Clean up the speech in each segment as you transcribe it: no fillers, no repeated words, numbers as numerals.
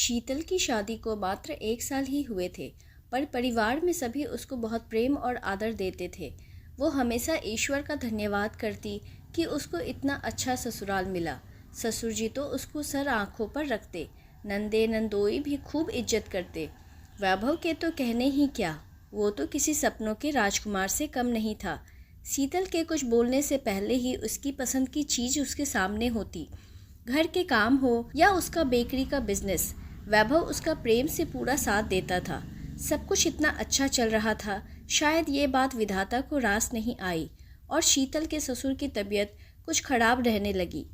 शीतल की शादी को मात्र 1 साल ही हुए थे, पर परिवार में सभी उसको बहुत प्रेम और आदर देते थे। वो हमेशा ईश्वर का धन्यवाद करती कि उसको इतना अच्छा ससुराल मिला। ससुर जी तो उसको सर आंखों पर रखते, नंदे नंदोई भी खूब इज्जत करते। वैभव के तो कहने ही क्या, वो तो किसी सपनों के राजकुमार से कम नहीं था। शीतल के कुछ बोलने से पहले ही उसकी पसंद की चीज़ उसके सामने होती। घर के काम हो या उसका बेकरी का बिजनेस, वैभव उसका प्रेम से पूरा साथ देता था। सब कुछ इतना अच्छा चल रहा था, शायद ये बात विधाता को रास नहीं आई और शीतल के ससुर की तबीयत कुछ खराब रहने लगी।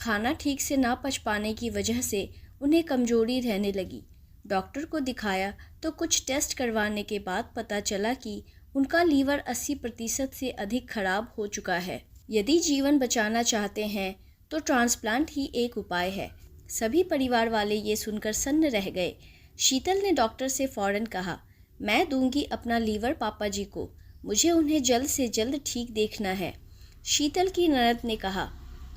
खाना ठीक से ना पच पाने की वजह से उन्हें कमजोरी रहने लगी। डॉक्टर को दिखाया तो कुछ टेस्ट करवाने के बाद पता चला कि उनका लीवर 80% से अधिक खराब हो चुका है। यदि जीवन बचाना चाहते हैं तो ट्रांसप्लांट ही एक उपाय है। सभी परिवार वाले ये सुनकर सन्न रह गए। शीतल ने डॉक्टर से फौरन कहा, मैं दूंगी अपना लीवर पापा जी को, मुझे उन्हें जल्द से जल्द ठीक देखना है। शीतल की ननद ने कहा,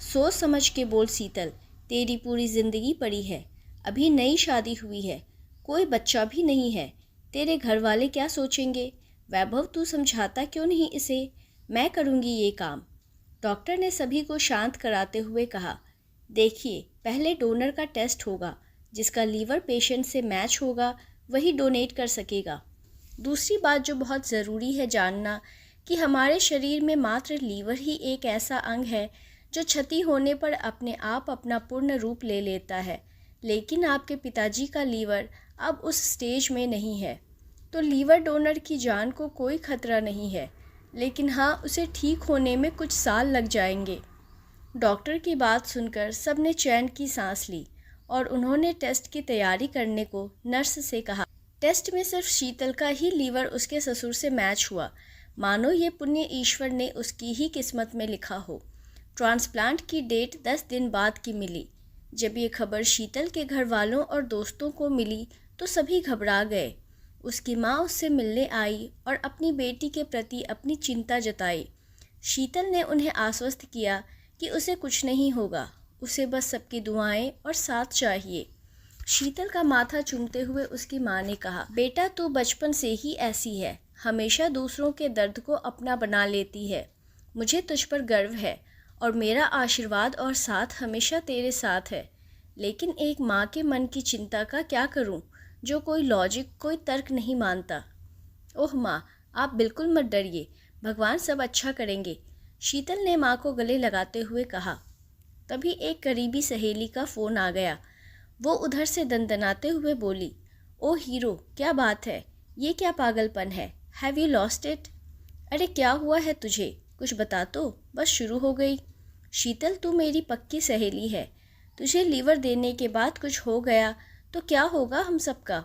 सोच समझ के बोल शीतल, तेरी पूरी जिंदगी पड़ी है, अभी नई शादी हुई है, कोई बच्चा भी नहीं है, तेरे घर वाले क्या सोचेंगे। वैभव तू समझाता क्यों नहीं इसे, मैं करूँगी ये काम। डॉक्टर ने सभी को शांत कराते हुए कहा, देखिए पहले डोनर का टेस्ट होगा, जिसका लीवर पेशेंट से मैच होगा वही डोनेट कर सकेगा। दूसरी बात जो बहुत ज़रूरी है जानना कि हमारे शरीर में मात्र लीवर ही एक ऐसा अंग है जो क्षति होने पर अपने आप अपना पूर्ण रूप ले लेता है। लेकिन आपके पिताजी का लीवर अब उस स्टेज में नहीं है, तो लीवर डोनर की जान को कोई खतरा नहीं है, लेकिन हाँ, उसे ठीक होने में कुछ साल लग जाएंगे। डॉक्टर की बात सुनकर सबने चैन की सांस ली और उन्होंने टेस्ट की तैयारी करने को नर्स से कहा। टेस्ट में सिर्फ शीतल का ही लीवर उसके ससुर से मैच हुआ, मानो ये पुण्य ईश्वर ने उसकी ही किस्मत में लिखा हो। ट्रांसप्लांट की डेट 10 दिन बाद की मिली। जब ये खबर शीतल के घर वालों और दोस्तों को मिली तो सभी घबरा गए। उसकी माँ उससे मिलने आई और अपनी बेटी के प्रति अपनी चिंता जताई। शीतल ने उन्हें आश्वस्त किया कि उसे कुछ नहीं होगा, उसे बस सबकी दुआएं और साथ चाहिए। शीतल का माथा चूमते हुए उसकी माँ ने कहा, बेटा तू बचपन से ही ऐसी है, हमेशा दूसरों के दर्द को अपना बना लेती है। मुझे तुझ पर गर्व है और मेरा आशीर्वाद और साथ हमेशा तेरे साथ है। लेकिन एक माँ के मन की चिंता का क्या करूँ, जो कोई लॉजिक कोई तर्क नहीं मानता। ओह माँ, आप बिल्कुल मत डरिए, भगवान सब अच्छा करेंगे, शीतल ने माँ को गले लगाते हुए कहा। तभी एक करीबी सहेली का फ़ोन आ गया। वो उधर से दनदनाते हुए बोली, ओ हीरो, क्या बात है, ये क्या पागलपन है, हैव यू लॉस्ट इट। अरे क्या हुआ है तुझे, कुछ बता तो, बस शुरू हो गई। शीतल तू मेरी पक्की सहेली है, तुझे लीवर देने के बाद कुछ हो गया तो क्या होगा हम सबका।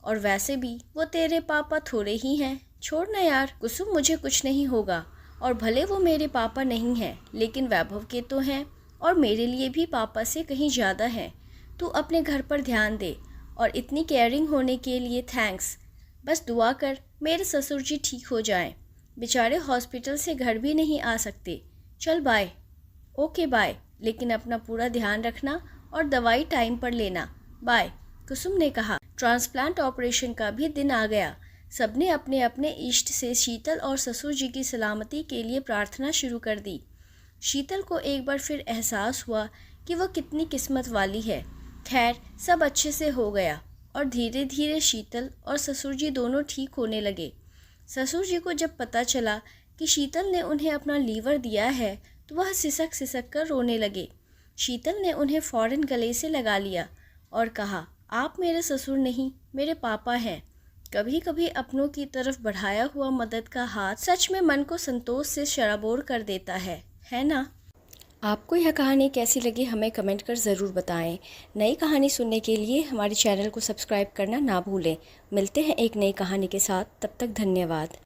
और वैसे भी वो तेरे पापा थोड़े ही हैं, छोड़ ना यार। कुसुम मुझे कुछ नहीं होगा, और भले वो मेरे पापा नहीं हैं लेकिन वैभव के तो हैं और मेरे लिए भी पापा से कहीं ज़्यादा हैं। तू अपने घर पर ध्यान दे और इतनी केयरिंग होने के लिए थैंक्स। बस दुआ कर मेरे ससुर जी ठीक हो जाएं, बेचारे हॉस्पिटल से घर भी नहीं आ सकते। चल बाय। ओके बाय, लेकिन अपना पूरा ध्यान रखना और दवाई टाइम पर लेना। बाय, कुसुम ने कहा। ट्रांसप्लांट ऑपरेशन का भी दिन आ गया। सबने अपने अपने इष्ट से शीतल और ससुर जी की सलामती के लिए प्रार्थना शुरू कर दी। शीतल को एक बार फिर एहसास हुआ कि वह कितनी किस्मत वाली है। खैर, सब अच्छे से हो गया और धीरे धीरे शीतल और ससुर जी दोनों ठीक होने लगे। ससुर जी को जब पता चला कि शीतल ने उन्हें अपना लीवर दिया है तो वह सिसक सिसक कर रोने लगे। शीतल ने उन्हें फौरन गले से लगा लिया और कहा, आप मेरे ससुर नहीं, मेरे पापा हैं। कभी कभी अपनों की तरफ बढ़ाया हुआ मदद का हाथ सच में मन को संतोष से शराबोर कर देता है ना। आपको यह कहानी कैसी लगी हमें कमेंट कर ज़रूर बताएं। नई कहानी सुनने के लिए हमारे चैनल को सब्सक्राइब करना ना भूलें। मिलते हैं एक नई कहानी के साथ, तब तक धन्यवाद।